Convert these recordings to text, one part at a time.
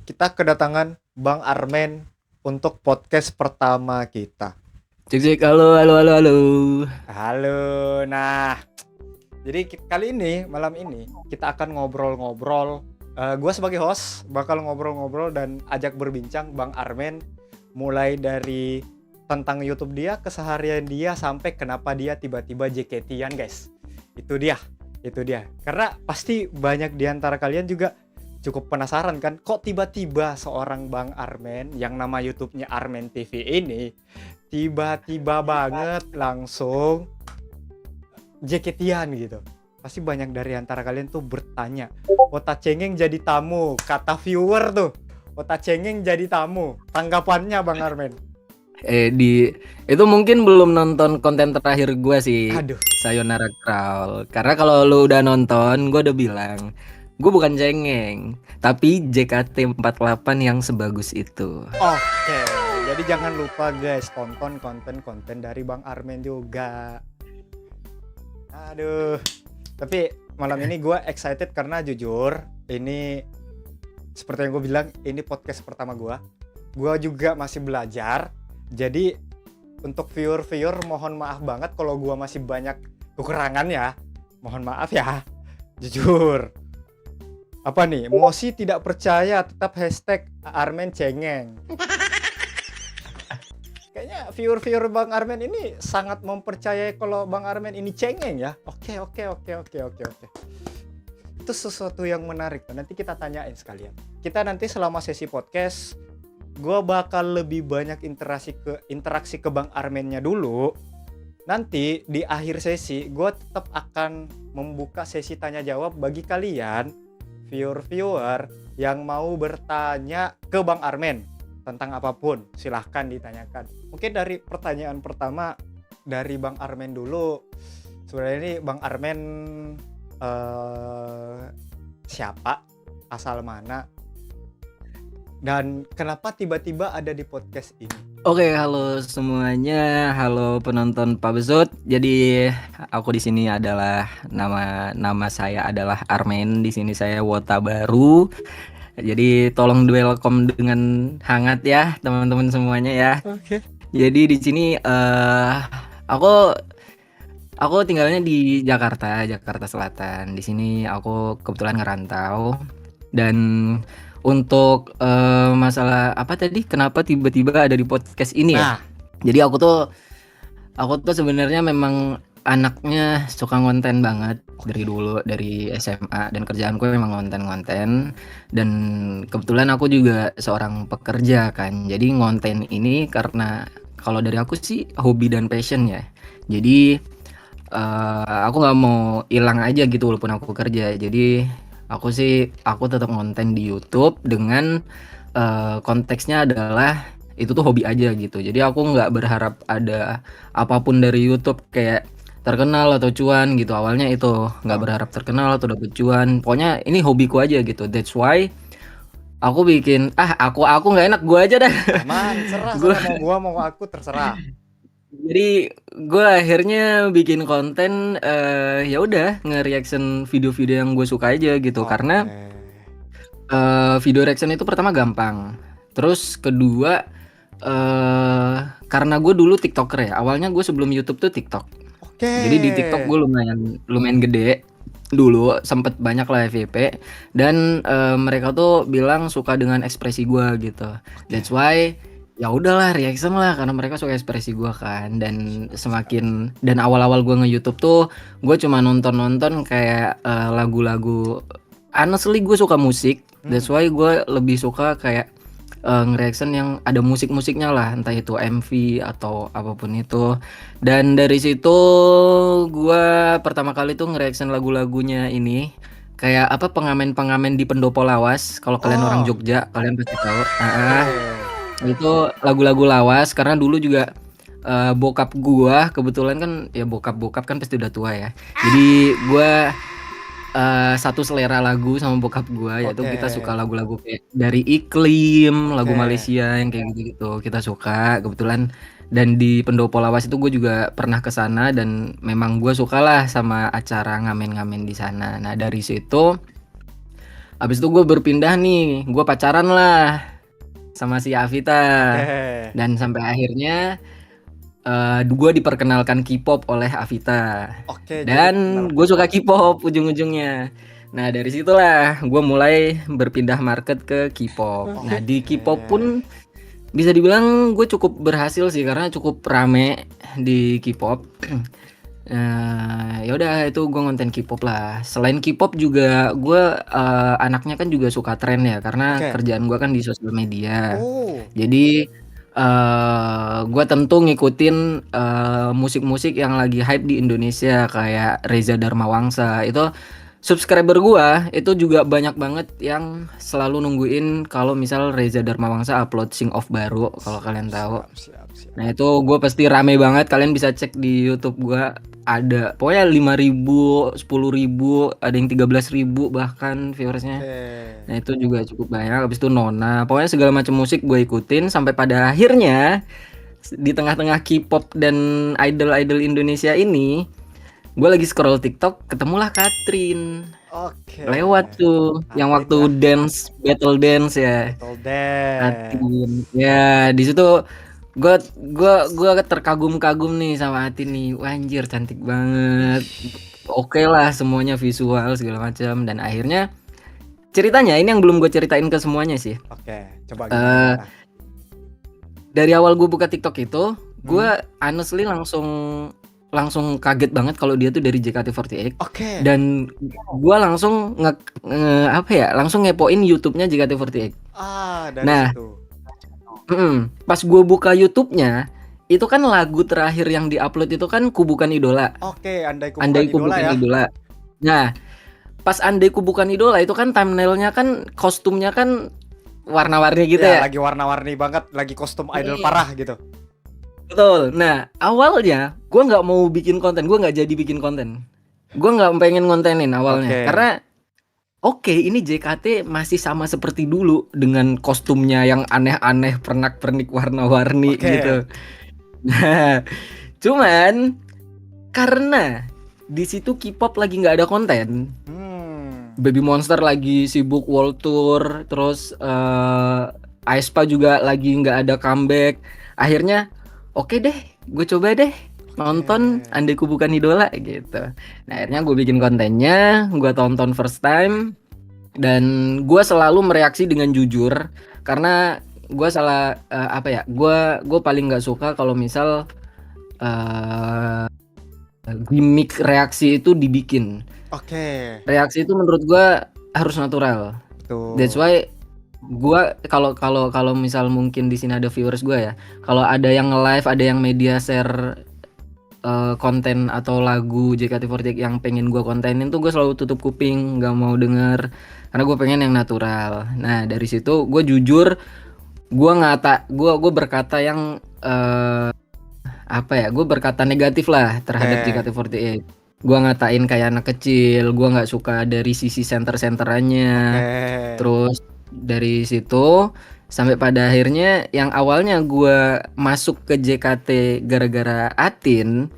kita kedatangan Bang Armen untuk podcast pertama kita. Cek cek, halo halo halo halo. Halo, nah, jadi kali ini, malam ini, kita akan ngobrol-ngobrol. Gue sebagai host bakal ngobrol-ngobrol dan ajak berbincang Bang Armen, mulai dari tentang YouTube dia, keseharian dia, sampai kenapa dia tiba-tiba JKT-an guys. Itu dia. Karena pasti banyak di antara kalian juga cukup penasaran kan, kok tiba-tiba seorang Bang Armen yang nama YouTube-nya Armen TV ini tiba-tiba banget langsung JKT-an gitu. Pasti banyak dari antara kalian tuh bertanya, Kota Cengeng jadi tamu, kata viewer tuh. Kota Cengeng jadi tamu. Tanggapannya Bang Armen? Itu mungkin belum nonton konten terakhir gue sih, Aduh. Sayonara Crawl. Karena kalau lu udah nonton, gue udah bilang, gue bukan cengeng, tapi JKT48 yang sebagus itu. Oke, jadi jangan lupa guys, tonton konten-konten dari Bang Armen juga. Aduh. Tapi malam ini gue excited karena jujur, ini seperti yang gue bilang, ini podcast pertama gue. Gue juga masih belajar. Jadi untuk viewer mohon maaf banget kalau gue masih banyak kekurangan ya. Mohon maaf ya. Jujur. Apa nih? Mosi tidak percaya, tetap hashtag Armen cengeng. Kayaknya viewer Bang Armen ini sangat mempercayai kalau Bang Armen ini cengeng ya. Oke. Itu sesuatu yang menarik. Nanti kita tanyain sekalian. Kita nanti selama sesi podcast, gue bakal lebih banyak interaksi ke Bang Armennya dulu. Nanti di akhir sesi, gue tetap akan membuka sesi tanya jawab bagi kalian viewer yang mau bertanya ke Bang Armen tentang apapun, silahkan ditanyakan. Mungkin dari pertanyaan pertama dari Bang Armen dulu. Sebenarnya ini Bang Armen siapa, asal mana, dan kenapa tiba-tiba ada di podcast ini? Oke, halo semuanya, halo penonton Pak Besut. Jadi aku di sini adalah nama saya adalah Armen. Di sini saya wota baru. Jadi tolong welcome dengan hangat ya teman-teman semuanya ya. Oke. Jadi di sini aku tinggalnya di Jakarta Selatan. Di sini aku kebetulan ngerantau. Dan untuk masalah apa tadi? Kenapa tiba-tiba ada di podcast ini ya? Nah, Jadi aku tuh sebenarnya memang anaknya suka ngonten banget dari dulu, dari SMA, dan kerjaanku memang ngonten. Dan kebetulan aku juga seorang pekerja kan. Jadi ngonten ini karena kalau dari aku sih hobi dan passion ya. Jadi aku nggak mau hilang aja gitu walaupun aku kerja. Jadi aku tetap konten di YouTube dengan konteksnya adalah itu tuh hobi aja gitu. Jadi aku nggak berharap ada apapun dari YouTube kayak terkenal atau cuan gitu. Awalnya itu nggak berharap terkenal atau dapet cuan. Pokoknya ini hobiku aja gitu. That's why aku bikin aku nggak enak, gue aja dah. aman, serah Gue mau gua mau aku terserah. Jadi gue akhirnya bikin konten ya udah nge-reaction video-video yang gue suka aja gitu. Karena Oke. video reaction itu pertama gampang. Terus kedua karena gue dulu TikToker ya. Awalnya gue sebelum YouTube tuh TikTok. Oke. Jadi di TikTok gue lumayan gede dulu, sempet banyak lah FYP. Dan mereka tuh bilang suka dengan ekspresi gue gitu. That's why ya udahlah reaction lah karena mereka suka ekspresi gue kan. Dan awal-awal gue nge-YouTube tuh gue cuma nonton kayak lagu-lagu. Honestly gue suka musik. That's why gue lebih suka kayak nge-reaction yang ada musik-musiknya lah, entah itu MV atau apapun itu. Dan dari situ gue pertama kali tuh nge-reaction lagu-lagunya ini kayak apa, pengamen-pengamen di Pendopo Lawas. Kalau kalian orang Jogja kalian pasti tahu. Itu lagu-lagu lawas karena dulu juga bokap gua kebetulan kan ya, bokap kan pasti udah tua ya. Jadi gua satu selera lagu sama bokap gua, yaitu kita suka lagu-lagu kayak dari Iklim, lagu Malaysia yang kayak gitu-gitu kita suka kebetulan. Dan di Pendopo Lawas itu gue juga pernah ke sana dan memang gue sukalah sama acara ngamen-ngamen di sana. Nah dari situ Abis itu gue berpindah nih, gue pacaran lah sama si Avita. Oke. Dan sampai akhirnya gue diperkenalkan K-pop oleh Avita. Oke, jadi Dan kenal gue suka K-pop. K-pop ujung-ujungnya. Nah dari situlah gue mulai berpindah market ke K-pop. Nah di K-pop pun bisa dibilang gue cukup berhasil sih karena cukup rame di K-pop. Ya udah itu gue ngonten K-pop lah. Selain K-pop juga gue anaknya kan juga suka tren ya karena Oke. kerjaan gue kan di sosial media. Oh, Jadi gue tentu ngikutin musik-musik yang lagi hype di Indonesia kayak Reza Darmawangsa. Itu subscriber gua itu juga banyak banget yang selalu nungguin kalau misal Reza Darmawangsa upload sing off baru kalau kalian tahu. siap. Nah itu gue pasti rame banget, kalian bisa cek di YouTube gua ada pokoknya 5.000, 10.000, ada yang 13.000 bahkan viewersnya. Oke. Nah itu juga cukup banyak. Habis itu Nona, pokoknya segala macam musik gue ikutin sampai pada akhirnya di tengah-tengah K-pop dan idol-idol Indonesia ini, gue lagi scroll TikTok, ketemulah Katrin. Oke. Lewat tuh, yang Katrin waktu ya. battle dance ya. Battle Dance. Katrin. Ya, di situ gue terkagum-kagum nih sama Atin nih. Wah, anjir cantik banget. Oke lah semuanya visual segala macam dan akhirnya ceritanya ini yang belum gue ceritain ke semuanya sih. Oke, coba Eh, gimana? Dari awal gue buka TikTok itu, gue honestly langsung kaget banget kalau dia tuh dari JKT48 Oke. dan gue langsung langsung ngepoin YouTube-nya JKT48. Dari Nah, situ. pas gue buka YouTube-nya itu kan lagu terakhir yang diupload itu kan Ku Bukan Idola. Oke, Andai Ku Andai Ku Bukan Idola Bukan ya. Idola. Nah, pas Andai Ku Bukan Idola itu kan thumbnailnya kan kostumnya kan warna-warni gitu ya. Lagi warna-warni banget, lagi kostum idol parah gitu. Betul. Nah, awalnya gue nggak mau bikin konten, gue nggak jadi bikin konten. Gue nggak pengen ngontenin awalnya, Oke. karena ini JKT masih sama seperti dulu dengan kostumnya yang aneh-aneh, pernak-pernik warna-warni Oke. gitu. Nah, cuman karena di situ K-pop lagi nggak ada konten, Baby Monster lagi sibuk world tour, terus aespa juga lagi nggak ada comeback. Akhirnya oke deh, gue coba deh nonton Andai Ku Bukan Idola gitu. Nah akhirnya gue bikin kontennya, gue tonton first time dan gue selalu mereaksi dengan jujur karena gue salah gue paling nggak suka kalau misal gimmick reaksi itu dibikin. Oke. Reaksi itu menurut gue harus natural. Betul. That's why gue kalau misal mungkin di sini ada viewers gue ya, kalau ada yang nge-live, ada yang media share konten atau lagu JKT48 yang pengen gue kontenin tuh gue selalu tutup kuping, nggak mau denger karena gue pengen yang natural. Nah dari situ gue jujur, gue berkata yang gue berkata negatif lah terhadap JKT48. Gue ngatain kayak anak kecil, gue nggak suka dari sisi center-centerannya. Terus dari situ sampai pada akhirnya yang awalnya gue masuk ke JKT gara-gara Atin,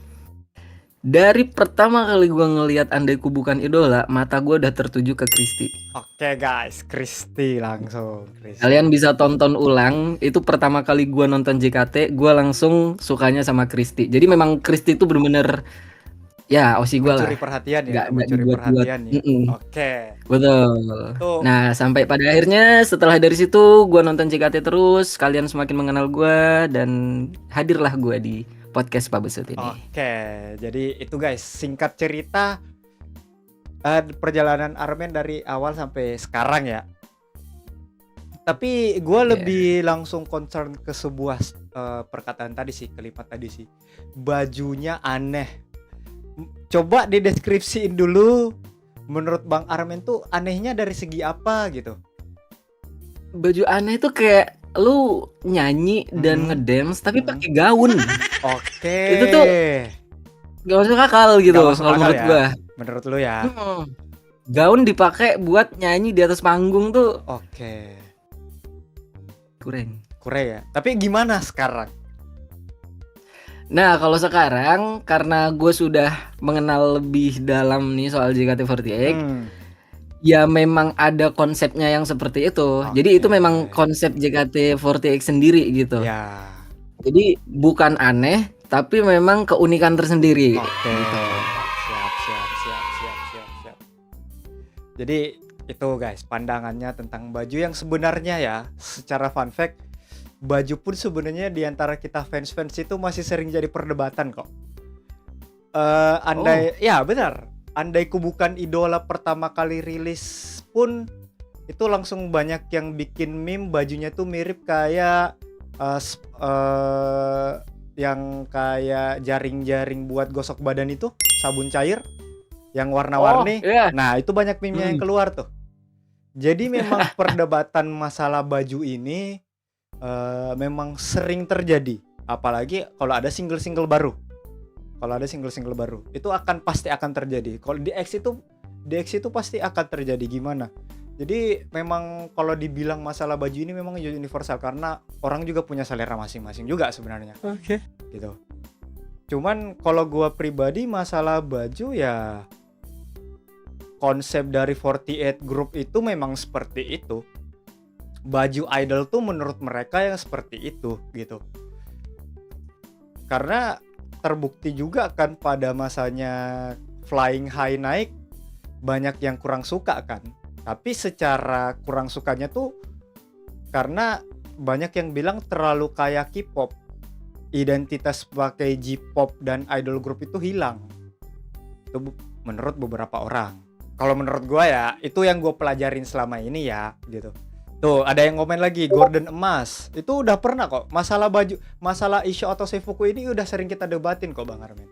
dari pertama kali gue ngelihat Andai Ku Bukan Idola, mata gue udah tertuju ke Kristi. Oke guys, Kristi langsung. Kalian bisa tonton ulang, itu pertama kali gue nonton JKT, gue langsung sukanya sama Kristi. Jadi memang Kristi itu bener-bener ya osi gue lah. Mencuri perhatian ya, Nggak mencuri dibuat-buat. perhatian ya. Oke. Betul. Nah sampai pada akhirnya setelah dari situ gue nonton JKT terus, kalian semakin mengenal gue dan hadirlah gue di podcast Pak Besut ini. Oke, jadi itu guys singkat cerita perjalanan Armen dari awal sampai sekarang ya. Tapi gue lebih langsung concern ke sebuah perkataan tadi sih, kalimat tadi sih. Bajunya aneh. Coba dideskripsiin dulu. Menurut Bang Armen tuh anehnya dari segi apa gitu? Baju aneh tuh kayak lu nyanyi dan ngedance tapi pakai gaun. Oke. Itu tuh gak masuk akal gitu kalau menurut ya? gua. Menurut lu ya? Gaun dipakai buat nyanyi di atas panggung tuh. Oke. Kurang ya. Tapi gimana sekarang? Nah kalau sekarang karena gue sudah mengenal lebih dalam nih soal JKT48, Ya memang ada konsepnya yang seperti itu. Jadi itu Oke. memang konsep JKT48 sendiri gitu. Ya. Jadi bukan aneh, tapi memang keunikan tersendiri Oke. gitu. Siap. Jadi itu guys, pandangannya tentang baju yang sebenarnya ya, secara fun fact, baju pun sebenarnya di antara kita fans-fans itu masih sering jadi perdebatan kok. Ya benar. Andai ku bukan idola pertama kali rilis pun itu langsung banyak yang bikin meme bajunya tuh mirip kayak yang kayak jaring-jaring buat gosok badan itu, sabun cair yang warna-warni. Iya. Nah, itu banyak meme-nya yang keluar tuh. Jadi memang perdebatan masalah baju ini memang sering terjadi, apalagi kalau ada single-single baru. Itu pasti akan terjadi. Kalau di X itu pasti akan terjadi. Gimana? Jadi memang kalau dibilang masalah baju ini memang universal karena orang juga punya selera masing-masing juga sebenarnya. Oke. Gitu. Cuman kalau gua pribadi masalah baju ya, konsep dari 48 Group itu memang seperti itu. Baju idol tuh menurut mereka yang seperti itu gitu. Karena terbukti juga kan pada masanya Flying High naik, banyak yang kurang suka kan. Tapi secara kurang sukanya tuh karena banyak yang bilang terlalu kayak K-pop. Identitas pakai J-pop dan idol group itu hilang. Itu menurut beberapa orang. Kalau menurut gua ya, itu yang gua pelajarin selama ini ya, gitu. Tuh, ada yang komen lagi, Gordon Emas. Itu udah pernah kok. Masalah baju, masalah Issho atau Seifuku ini udah sering kita debatin kok Bang Armin.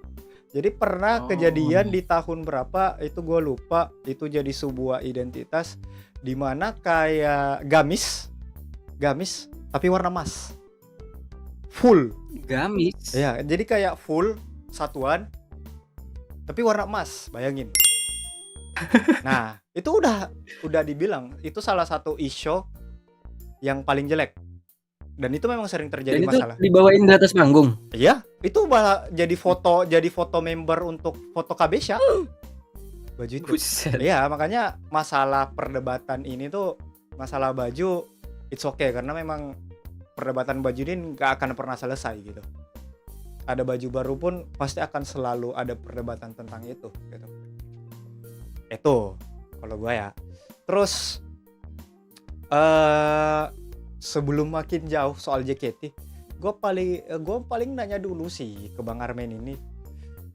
Jadi pernah kejadian di tahun berapa, itu gue lupa, itu jadi sebuah identitas dimana kayak gamis, tapi warna emas. Full. Gamis? Ya, jadi kayak full, satuan, tapi warna emas, bayangin. Nah, itu udah dibilang, itu salah satu Issho yang paling jelek. Dan itu memang sering terjadi Dan masalah. itu dibawain di atas panggung? Iya, itu malah jadi foto member untuk foto Kabesha. Baju itu. Buset. Iya, makanya masalah perdebatan ini tuh, masalah baju it's okay karena memang perdebatan baju ini nggak akan pernah selesai gitu. Ada baju baru pun pasti akan selalu ada perdebatan tentang itu gitu. Itu kalau gua ya. Terus sebelum makin jauh soal JKT, gue paling nanya dulu sih ke Bang Armen ini.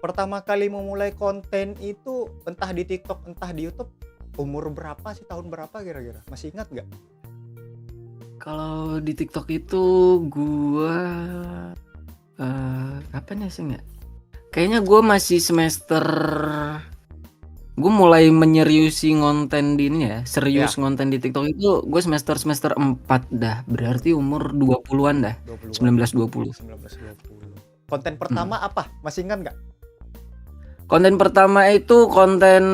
Pertama kali memulai konten itu entah di TikTok entah di YouTube, umur berapa sih, tahun berapa kira-kira? Masih ingat nggak? Kalau di TikTok itu gua kapan ya sih nggak? Kayaknya gue masih semester. Gue mulai menyeriusi ngonten di ini ya, serius ngonten di TikTok itu gue semester 4 dah. Berarti umur 20-an dah. 19-20. Konten pertama apa? Masih ingat nggak? Konten pertama itu konten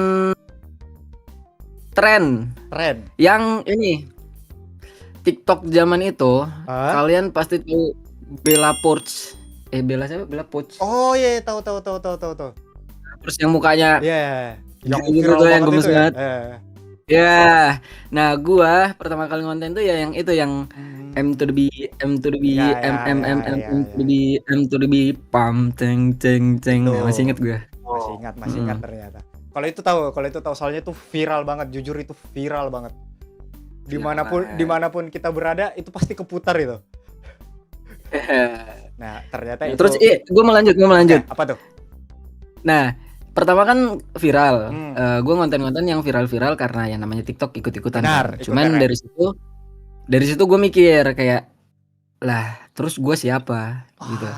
tren. Yang ini TikTok zaman itu, kalian pasti tahu Bella Poarch. Bella siapa? Bella Poarch. Oh iya, tahu. Terus yang mukanya yang viral banget yang gemes banget. Ya. Nah, gua pertama kali konten tuh ya yang itu yang M to the B, M to the B, M to the B, M to the B, pam ceng. Nah, masih inget gue. Masih ingat ternyata. Kalau itu tahu soalnya itu viral banget, jujur itu viral banget. Dimanapun kita berada itu pasti keputar itu. Nah, ternyata itu. Terus gue mau lanjut. Apa tuh? Nah, pertama kan viral. Gue ngonten-ngonten yang viral karena yang namanya TikTok ikut-ikutan. Benar, cuman dari situ gue mikir kayak, lah terus gue siapa gitu.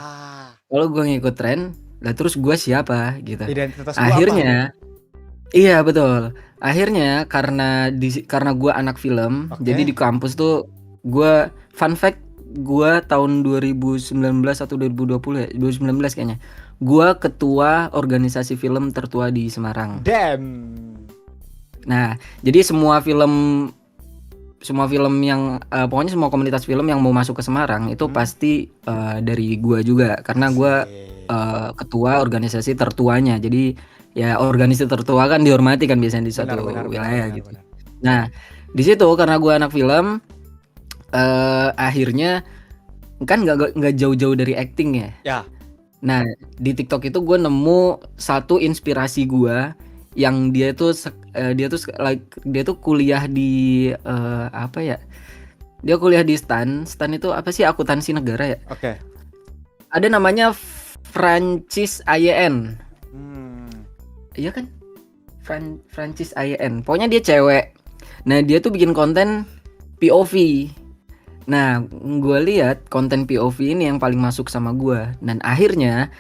Kalau gue ngikut tren, lah terus gue siapa gitu. Identitas akhirnya apa? Iya betul. Akhirnya karena gue anak film, jadi di kampus tuh gue, fun fact, gue tahun 2019 atau 2020 ya, 2019 kayaknya. Gua ketua organisasi film tertua di Semarang. Damn. Nah, jadi semua film yang pokoknya semua komunitas film yang mau masuk ke Semarang itu pasti dari gua juga karena gua ketua organisasi tertuanya. Jadi ya organisasi tertua kan dihormati kan biasanya di suatu wilayah gitu. Nah, di situ karena gue anak film, akhirnya kan nggak jauh-jauh dari acting ya. Ya, Nah, di TikTok itu gue nemu satu inspirasi gue yang dia tuh kuliah di apa ya? Dia kuliah di STAN. STAN itu apa sih, akuntansi negara ya? oke. Ada namanya Francis Ayen. Hmm, Iya kan? Francis Ayen. Pokoknya dia cewek. Nah, dia tuh bikin konten POV. Nah, gue lihat konten POV ini yang paling masuk sama gue. Dan akhirnya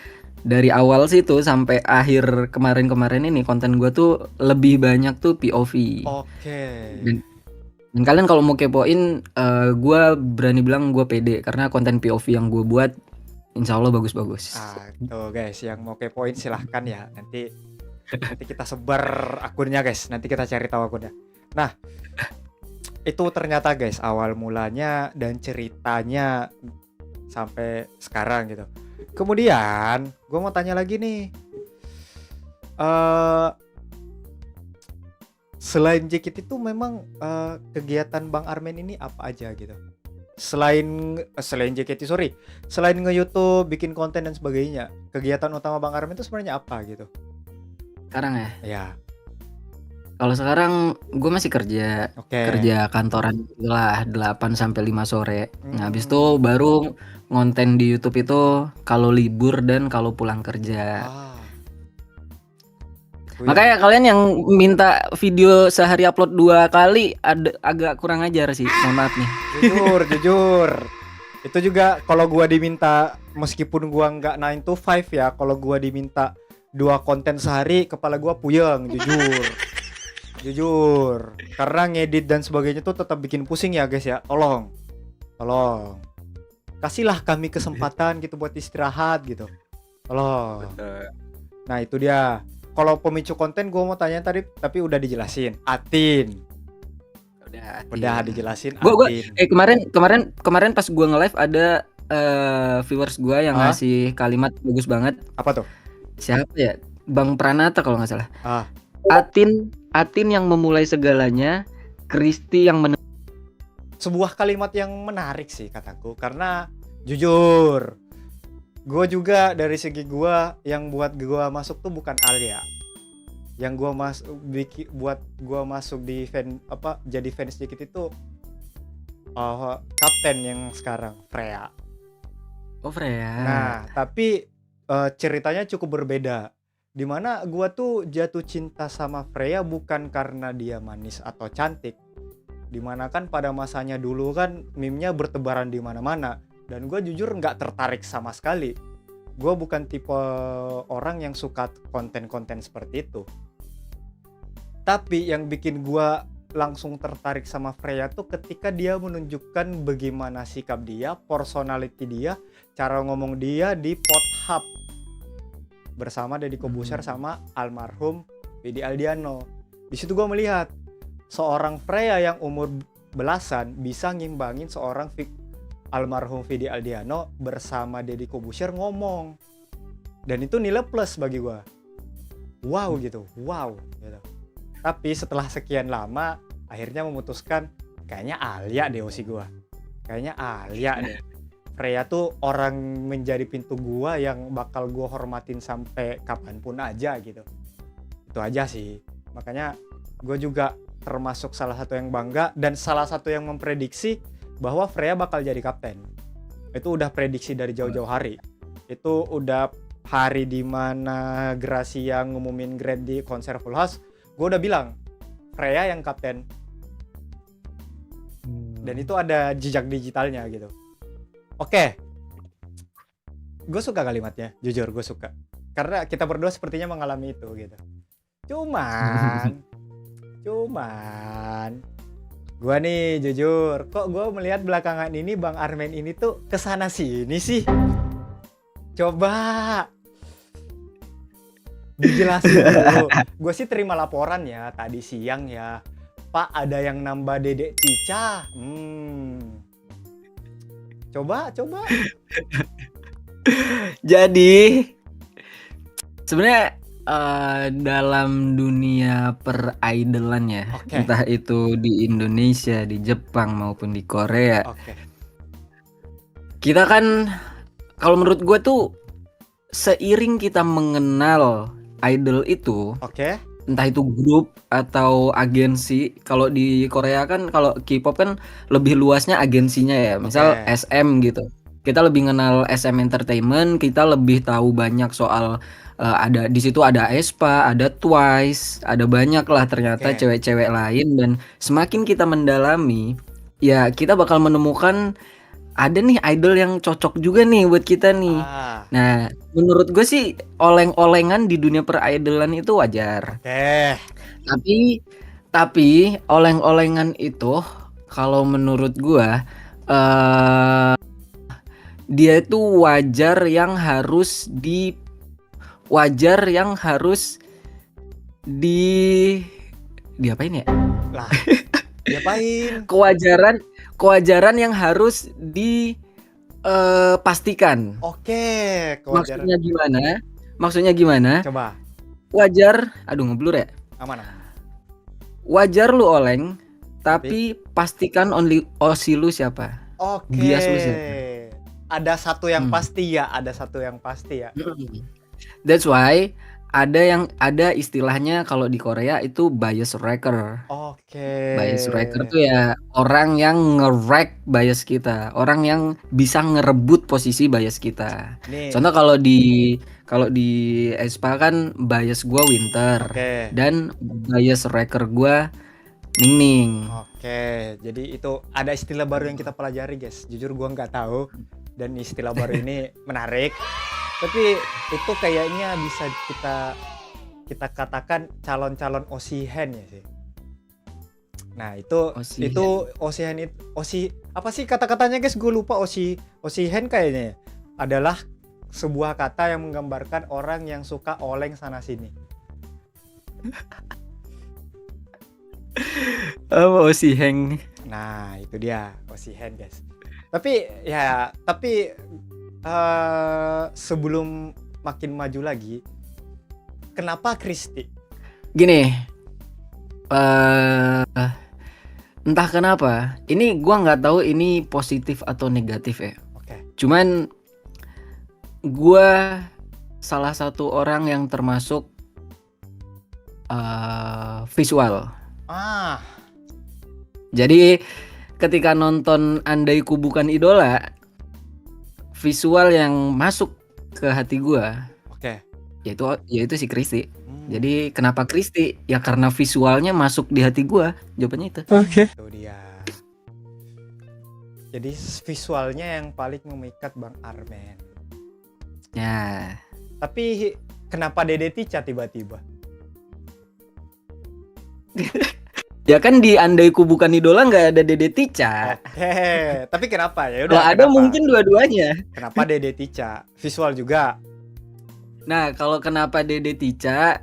dari awal situ sampai akhir kemarin-kemarin ini konten gue tuh lebih banyak tuh POV. oke. Dan, dan kalian kalau mau kepoin, gue berani bilang gue pede karena konten POV yang gue buat insya Allah bagus-bagus. Tuh guys, yang mau kepoin silahkan ya. Nanti kita sebar akunnya guys. Nanti kita cari tahu akunnya. Nah, itu ternyata guys awal mulanya dan ceritanya sampai sekarang gitu. Kemudian gue mau tanya lagi nih, eh selain JKT itu memang kegiatan Bang Armen ini apa aja gitu? Selain JKT, sorry, selain nge-YouTube, bikin konten dan sebagainya, kegiatan utama Bang Armen itu sebenarnya apa gitu? Sekarang ya, Ya, kalau sekarang gue masih kerja oke. kantoran lah 8 sampai 5 sore. Nah, habis itu Hmm. baru ngonten di YouTube itu kalau libur dan kalau pulang kerja. Ah. Wih, Makanya kalian yang minta video sehari upload 2 kali agak kurang ajar sih. Mohon maaf nih. jujur. Itu juga kalau gua diminta, meskipun gua nggak 9 to 5 ya, kalau gua diminta 2 konten sehari, kepala gua puyeng, jujur. Karena ngedit dan sebagainya tuh tetap bikin pusing ya guys ya. Tolong. Kasihlah kami kesempatan gitu buat istirahat gitu. Tolong. Nah, itu dia. Kalau pemicu konten gue mau tanya tadi, tapi udah dijelasin. Atin. Udah dijelasin Gua Atin. kemarin pas gua nge-live ada viewers gua yang ngasih kalimat bagus banget. Apa tuh? Siapa ya? Bang Pranata kalau nggak salah. Ah, Atin yang memulai segalanya, Kristi yang sebuah kalimat yang menarik sih kataku, karena jujur, gue juga dari segi gue yang buat gue masuk tuh bukan Alia. Yang gue buat gue masuk di jadi fans dikit itu kapten yang sekarang Freya. Oh, Freya. Nah, tapi ceritanya cukup berbeda. Dimana gue tuh jatuh cinta sama Freya bukan karena dia manis atau cantik. Dimana kan pada masanya dulu kan meme-nya bertebaran di mana-mana. Dan gue jujur nggak tertarik sama sekali. Gue bukan tipe orang yang suka konten-konten seperti itu. Tapi yang bikin gue langsung tertarik sama Freya tuh ketika dia menunjukkan bagaimana sikap dia, personality dia, cara ngomong dia di Pornhub bersama Deddy Corbuzier sama almarhum Vidi Aldiano. Di situ gue melihat seorang Freya yang umur belasan bisa ngimbangin seorang almarhum Vidi Aldiano bersama Deddy Corbuzier ngomong. Dan itu nilai plus bagi gue. Wow gitu. Tapi setelah sekian lama akhirnya memutuskan kayaknya Alia deh osi gue. Kayaknya Alia deh. Freya tuh orang menjadi pintu gue yang bakal gue hormatin sampai kapanpun aja gitu. Itu aja sih. Makanya gue juga termasuk salah satu yang bangga dan salah satu yang memprediksi bahwa Freya bakal jadi kapten. Itu udah prediksi dari jauh-jauh hari. Itu udah hari dimana Gracia ngumumin grade di konser Full House, gue udah bilang Freya yang kapten. Dan itu ada jejak digitalnya gitu. Oke. Gue suka kalimatnya, jujur gue suka. Karena kita berdua sepertinya mengalami itu gitu. Cuman gua nih jujur, kok gua melihat belakangan ini Bang Armen ini tuh kesana sini sih. Coba dijelasin dulu. Gue sih terima laporan ya tadi siang ya, Pak ada yang nambah Dedek Cica. Coba. Jadi sebenarnya dalam dunia peridolan ya, Oke. entah itu di Indonesia, di Jepang maupun di Korea, Oke. kita kan kalau menurut gue tuh seiring kita mengenal idol itu, Oke. entah itu grup atau agensi. Kalau di Korea kan kalau K-pop kan lebih luasnya agensinya ya. Misal Oke. SM gitu. Kita lebih kenal SM Entertainment, kita lebih tahu banyak soal ada di situ ada aespa, ada Twice, ada banyak lah ternyata Oke. cewek-cewek lain dan semakin kita mendalami ya kita bakal menemukan ada nih idol yang cocok juga nih buat kita nih. Ah. Nah, menurut gue sih oleng-olengan di dunia peridolan itu wajar. Oke. Tapi oleng-olengan itu kalau menurut gua eh dia itu wajar yang harus di diapain ya? Lah, diapain? Kewajaran yang harus pastikan. Oke, kewajaran. Maksudnya gimana? Coba. Wajar, aduh ngeblur ya. Aman. Wajar lu oleng, tapi pastikan osi lu siapa. Oke. Bias lu siapa. Ada satu yang pasti ya, That's why ada istilahnya kalau di Korea itu bias wrecker. Oke. Bias wrecker tuh ya orang yang nge-wreck bias kita, orang yang bisa ngerebut posisi bias kita. Nih. Contoh kalau di aespa kan bias gua Winter. Oke. Dan bias wrecker gua Ningning. Oke, jadi itu ada istilah baru yang kita pelajari, guys. Jujur gua nggak tahu dan istilah baru ini menarik. Tapi itu kayaknya bisa kita katakan calon-calon osihen ya sih. Nah, itu osihen itu apa sih kata-katanya, guys? Gue lupa. Osihen kayaknya adalah sebuah kata yang menggambarkan orang yang suka oleng sana sini. Oh, Osiheng. Nah, itu dia osihen, guys. Tapi sebelum makin maju lagi, kenapa Kristi? Gini, entah kenapa, ini gua nggak tahu ini positif atau negatif ya. Oke. Cuman gua salah satu orang yang termasuk visual. Jadi ketika nonton Andaiku Bukan Idola, visual yang masuk ke hati gua, yaitu si Kristi. Jadi kenapa Kristi? Ya karena visualnya masuk di hati gua. Jawabannya itu. Oke. Itu dia. Jadi visualnya yang paling memikat Bang Armen. Ya. Tapi kenapa Dede Tica tiba-tiba? Ya kan di Andaiku Bukan Idola nggak ada Dede Tica. Oke. Tapi kenapa ya? Udah ada mungkin dua-duanya. Kenapa Dede Tica? Visual juga. Nah, kalau kenapa Dede Tica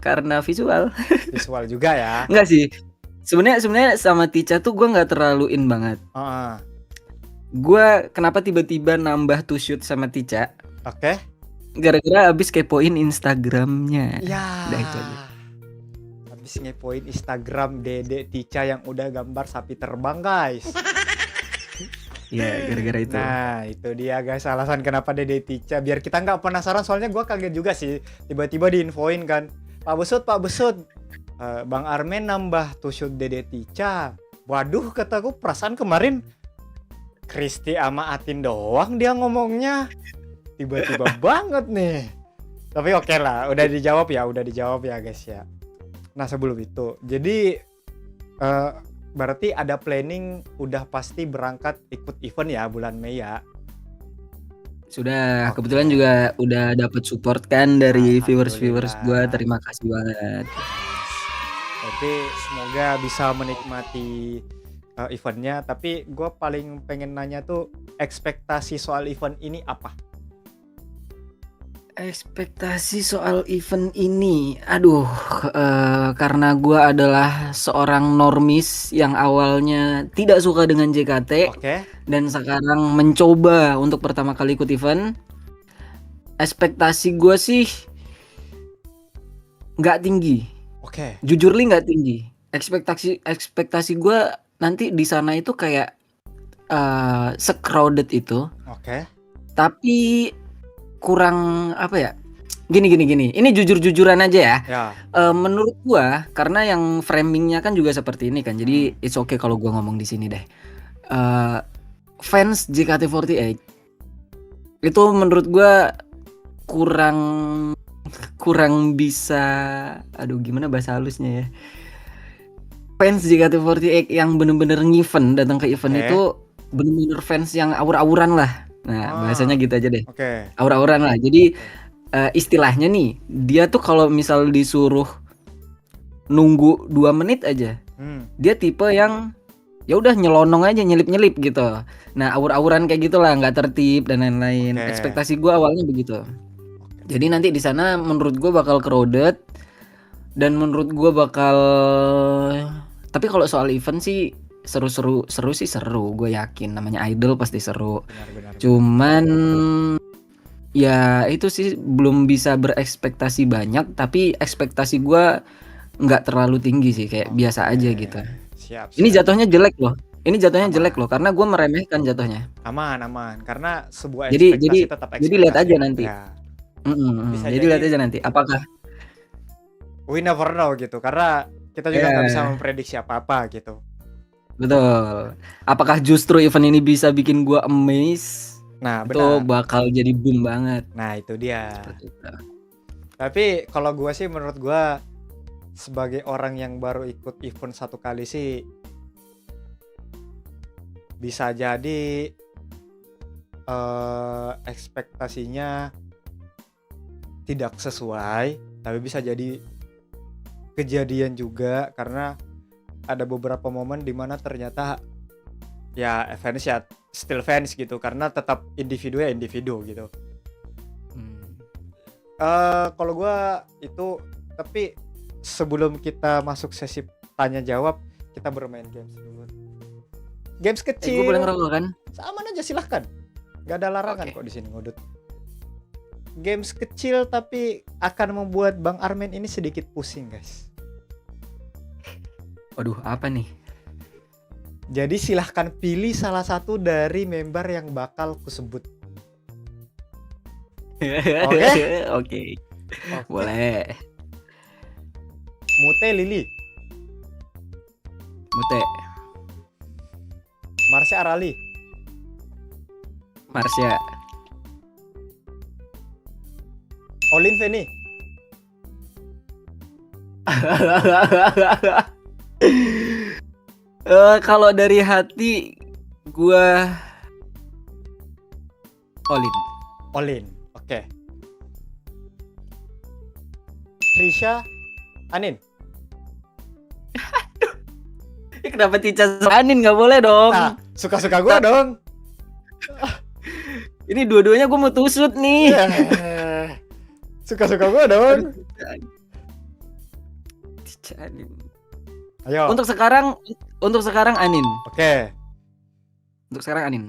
karena visual. Visual juga ya. Enggak sih. Sebenarnya sama Tica tuh gue nggak terlalu in banget. Gue kenapa tiba-tiba nambah to shoot sama Tica? Oke. Gara-gara abis kepoin Instagramnya. Ya. Udah itu aja. Abis ngepoin Instagram Dede Tica yang udah gambar sapi terbang, guys. Ya, gara-gara itu. Nah, itu dia, guys, alasan kenapa Dede Tica. Biar kita nggak penasaran, soalnya gue kaget juga sih. Tiba-tiba diinfoin kan, Pak Besut, Bang Armen nambah to shoot Dede Tica. Waduh, kataku perasaan kemarin Kristi sama Atin doang dia ngomongnya. Tiba-tiba banget nih. Tapi oke lah, udah dijawab ya guys ya. Nah, sebelum itu, jadi berarti ada planning udah pasti berangkat ikut event ya bulan Mei ya. Sudah, kebetulan juga udah dapet support kan dari viewers gue, terima kasih banget. Jadi semoga bisa menikmati eventnya. Tapi gue paling pengen nanya tuh, ekspektasi soal event ini apa? Ekspektasi soal event ini, aduh, karena gue adalah seorang normis yang awalnya tidak suka dengan JKT, dan sekarang mencoba untuk pertama kali ikut event. ekspektasi gue sih nggak tinggi. Oke. Jujur li nggak tinggi. Ekspektasi gue nanti di sana itu kayak se-crowded itu, Oke. tapi kurang apa ya? Gini. Ini jujur-jujuran aja ya. Ya. Menurut gua karena yang framingnya kan juga seperti ini kan. Jadi it's okay kalau gua ngomong di sini deh. Fans JKT48 itu menurut gua kurang bisa, aduh gimana bahasa halusnya ya. Fans JKT48 yang bener-bener ngevent datang ke event Oke. itu bener-bener fans yang aur-auran lah. Nah, bahasanya gitu aja deh. Oke. Aur-auran lah. Jadi istilahnya nih, dia tuh kalau misal disuruh nunggu 2 menit aja, dia tipe yang ya udah nyelonong aja, nyelip-nyelip gitu. Nah, aur-auran kayak gitulah, nggak tertib dan lain-lain. Oke. Ekspektasi gua awalnya begitu. Jadi nanti di sana menurut gua bakal crowded dan menurut gua bakal, tapi kalau soal event sih seru sih seru, gue yakin namanya idol pasti seru. Benar. Cuman ya itu sih belum bisa berekspektasi banyak, tapi ekspektasi gue nggak terlalu tinggi sih, kayak biasa aja gitu. Siap. Ini jatuhnya jelek loh. Aman. Jelek loh karena gue meremehkan jatuhnya. Aman. Karena sebuah Jadi ekspektasi tetap ekspektasi. jadi lihat aja nanti. Ya. Bisa Jadi lihat aja nanti apakah we never know gitu. Karena kita juga nggak bisa memprediksi apa-apa gitu. betul. Apakah justru event ini bisa bikin gue amazed? Nah, Itu benar. bakal jadi boom banget. Nah, itu dia. Seperti itu. Tapi kalau gue sih, menurut gue sebagai orang yang baru ikut event 1 kali sih, bisa jadi ekspektasinya tidak sesuai, tapi bisa jadi kejadian juga karena ada beberapa momen dimana ternyata ya fans ya still fans gitu, karena tetap individu gitu. Kalau gue itu, tapi sebelum kita masuk sesi tanya jawab, kita bermain games dulu. Games kecil. Gue boleh ngerokok kan? Aman aja, silahkan. Gak ada larangan kok di sini, Ngodut. Games kecil tapi akan membuat Bang Armen ini sedikit pusing, guys. Waduh, apa nih? Jadi silahkan pilih salah satu dari member yang bakal kusebut. Oke. Boleh. Mute Lili, Mute, Marsha Arali, Marsha, Olin Feni, kalau dari hati gua Olin. Oke. Trisha, Anin. Kenapa Cica Anin nggak boleh dong? Nah, suka-suka gua dong. Ini dua-duanya gua mau tusut nih. Suka-suka gua dong. Cica Anin. Ayo. Untuk sekarang Anin. Oke. Untuk sekarang Anin.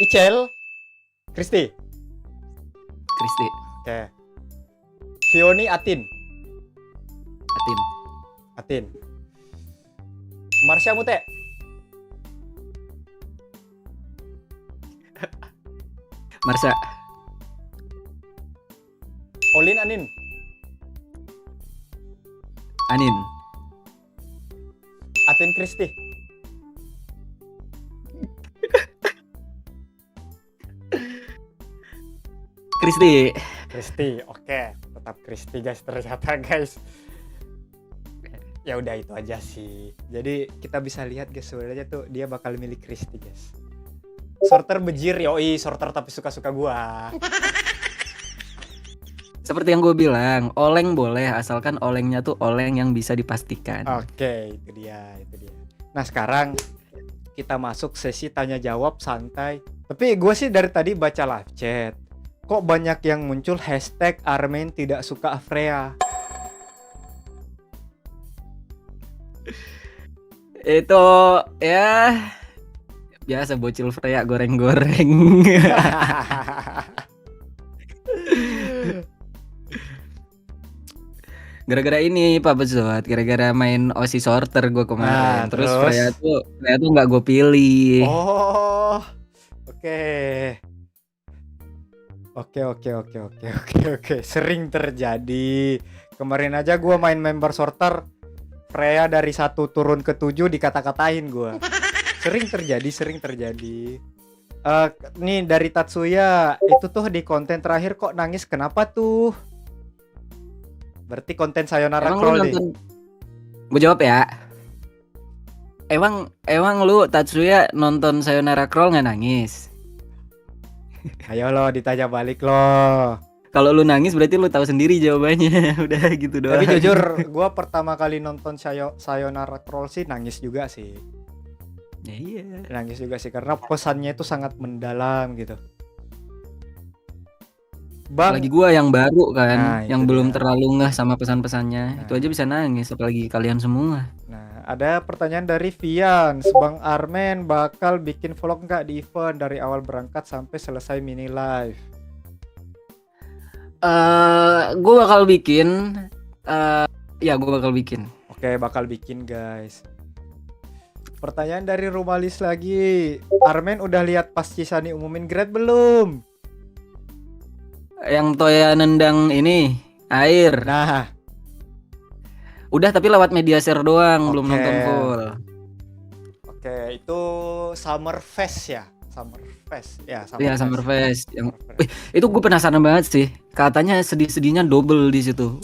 Icel, Kristi. Oke. Fioni, Atin. Marsha Mute. Marsha. Olin, Anin. Atin, Kristi. Kristi, oke. Tetap Kristi, guys, ternyata, guys. Ya udah, itu aja sih. Jadi kita bisa lihat, guys, sebenarnya tuh dia bakal milih Kristi, guys. Sorter bejir, yoi, sorter tapi suka-suka gua. Seperti yang gue bilang, oleng boleh asalkan olengnya tuh oleng yang bisa dipastikan. Oke, itu dia. Nah, sekarang kita masuk sesi tanya jawab santai. Tapi gue sih dari tadi baca live chat, kok banyak yang muncul hashtag Armen tidak suka Freya. Itu ya biasa bocil Freya goreng-goreng. Gara-gara ini Pak Besut, gara-gara main OSI Sorter gue Nah, kemarin. Terus terus. Freya tuh nggak gue pilih. Oh, oke. Oke. Sering terjadi. Kemarin aja gua main member sorter, Freya dari 1 turun ke 7 dikata-katain gua. Sering terjadi. Eh, nih dari Tatsuya, itu tuh di konten terakhir kok nangis kenapa tuh? Berarti konten Sayonara Emang lu Crawl nih. nonton? Gue jawab ya. Emang lu Tatsuya nonton Sayonara Crawl nggak nangis? Ayo lo ditanya balik lo. Kalau lu nangis berarti lu tahu sendiri jawabannya. Udah gitu doang. Tapi jujur, gua pertama kali nonton Sayonara Crawl sih nangis juga sih. Ya iya. Nangis juga sih karena pesannya itu sangat mendalam gitu. Bang, Apalagi gua yang baru kan, nah yang itu belum dia. terlalu ngeh sama pesan-pesannya. Nah, Itu aja bisa nangis, apalagi kalian semua. nah, ada pertanyaan dari Vian, Bang Armen bakal bikin vlog nggak di event dari awal berangkat sampai selesai mini live? Gue bakal bikin. Ya gue bakal bikin. Oke, bakal bikin guys. Pertanyaan dari Rumalis lagi, Armen udah lihat pas Cisani umumin grade belum? Yang Toya nendang ini air. Nah, Udah tapi lewat media share doang, belum oke. nonton full. Oke, itu Summer Fest ya? Summer Fest. Ya, Iya, Summer Fest. Summerfest yang Summer Wih, Fest. itu gue penasaran banget sih. Katanya sedih-sedihnya double di situ.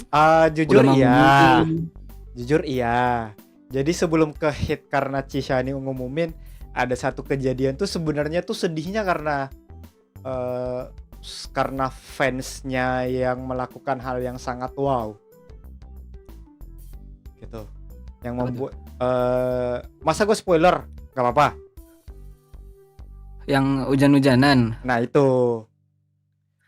Jujur Udah iya. ngumumin. Jujur iya. Jadi sebelum ke hit karena Cisani ngumumin, ada satu kejadian tuh sebenarnya tuh sedihnya eh, karena fansnya yang melakukan hal yang sangat wow. Gitu. Yang Apa tuh? membuat masa gue spoiler? Gak apa-apa. Yang hujan-hujanan. Nah, itu.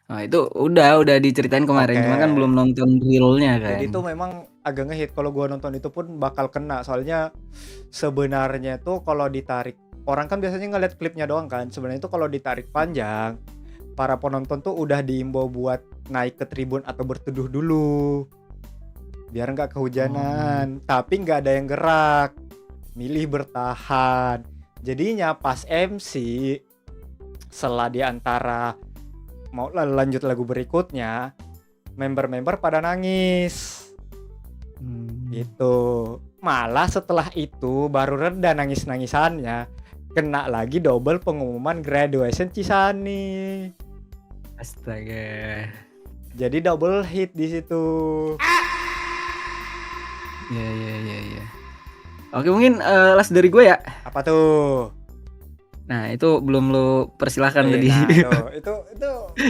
Nah, itu udah diceritain kemarin, Oke. cuma kan belum nonton realnya Jadi kan. tuh memang agak ngehit kalau gua nonton itu pun bakal kena soalnya sebenarnya tuh kalau ditarik orang kan biasanya ngeliat klipnya doang kan, sebenarnya itu kalau ditarik panjang para penonton tuh udah diimbau buat naik ke tribun atau berteduh dulu biar nggak kehujanan, tapi nggak ada yang gerak, milih bertahan. Jadinya pas MC setelah di antara mau lanjut lagu berikutnya, member-member pada nangis. Gitu. Malah setelah itu baru reda nangis-nangisannya. Kena lagi double pengumuman graduation Cisani. Astaga. Jadi double hit di situ. Ya. Oke, mungkin last dari gue ya. Apa tuh? Nah, itu belum lo persilahkan tadi. Nah, itu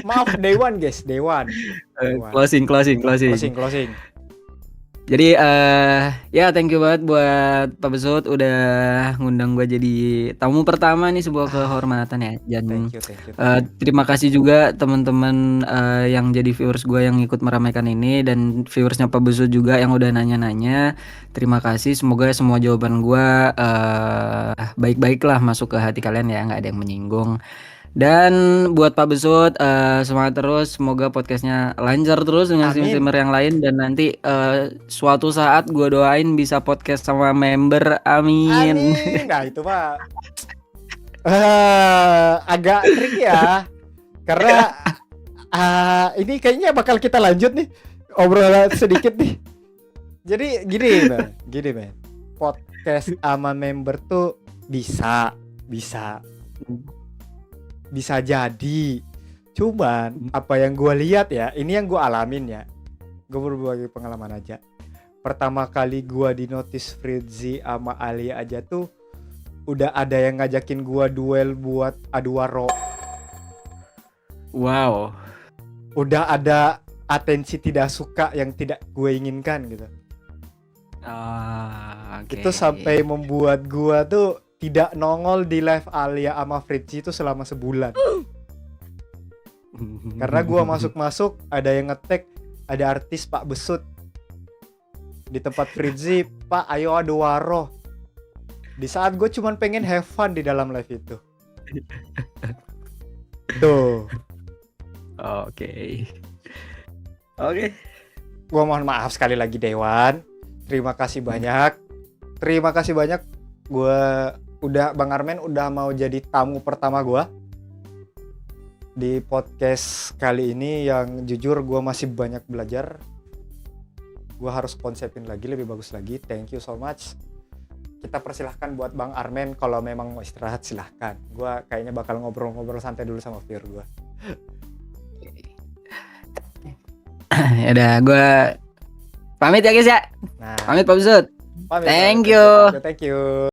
maaf day one guys, day one. Closing. Closing. Jadi ya thank you banget buat Pak Besut udah ngundang gue jadi tamu pertama nih, sebuah kehormatan ya. Dan Thank you. terima kasih juga teman-teman yang jadi viewers gue yang ikut meramaikan ini, dan viewersnya Pak Besut juga yang udah nanya-nanya. Terima kasih, semoga semua jawaban gue baik-baik lah masuk ke hati kalian ya, nggak ada yang menyinggung. Dan buat Pak Besut semangat terus, semoga podcastnya lancar terus dengan streamer yang lain, dan nanti suatu saat gue doain bisa podcast sama member, amin. Nah itu mah agak tricky ya, karena ini kayaknya bakal kita lanjut nih obrolan sedikit nih. Jadi gini men, podcast sama member tuh bisa jadi, cuman apa yang gue lihat ya, ini yang gue alamin ya, gue berbagi pengalaman aja. Pertama kali gue di notice Fritzy sama Ali aja tuh udah ada yang ngajakin gue duel buat adu waro. Wow. Udah ada atensi tidak suka yang tidak gue inginkan gitu. Okay. Itu sampai membuat gue tuh tidak nongol di live Alia sama Fritzy itu selama sebulan. Karena gue masuk ada yang nge-tag, ada artis Pak Besut di tempat Fritzy, Pak ayo adu waro. Di saat gue cuman pengen have fun di dalam live itu. Tuh. Oke. Gua mohon maaf sekali lagi Dewan. Terima kasih banyak. Terima kasih banyak. Bang Armen udah mau jadi tamu pertama gua di podcast kali ini, yang jujur gua masih banyak belajar. Gua harus konsepin lagi lebih bagus lagi. Thank you so much. Kita persilahkan buat Bang Armen, kalau memang mau istirahat silahkan. Gua kayaknya bakal ngobrol-ngobrol santai dulu sama viewer gua. Ya udah, gue pamit ya guys ya. Nah, Pamit Pak Besut. pamit, Thank pamit. you. Thank you.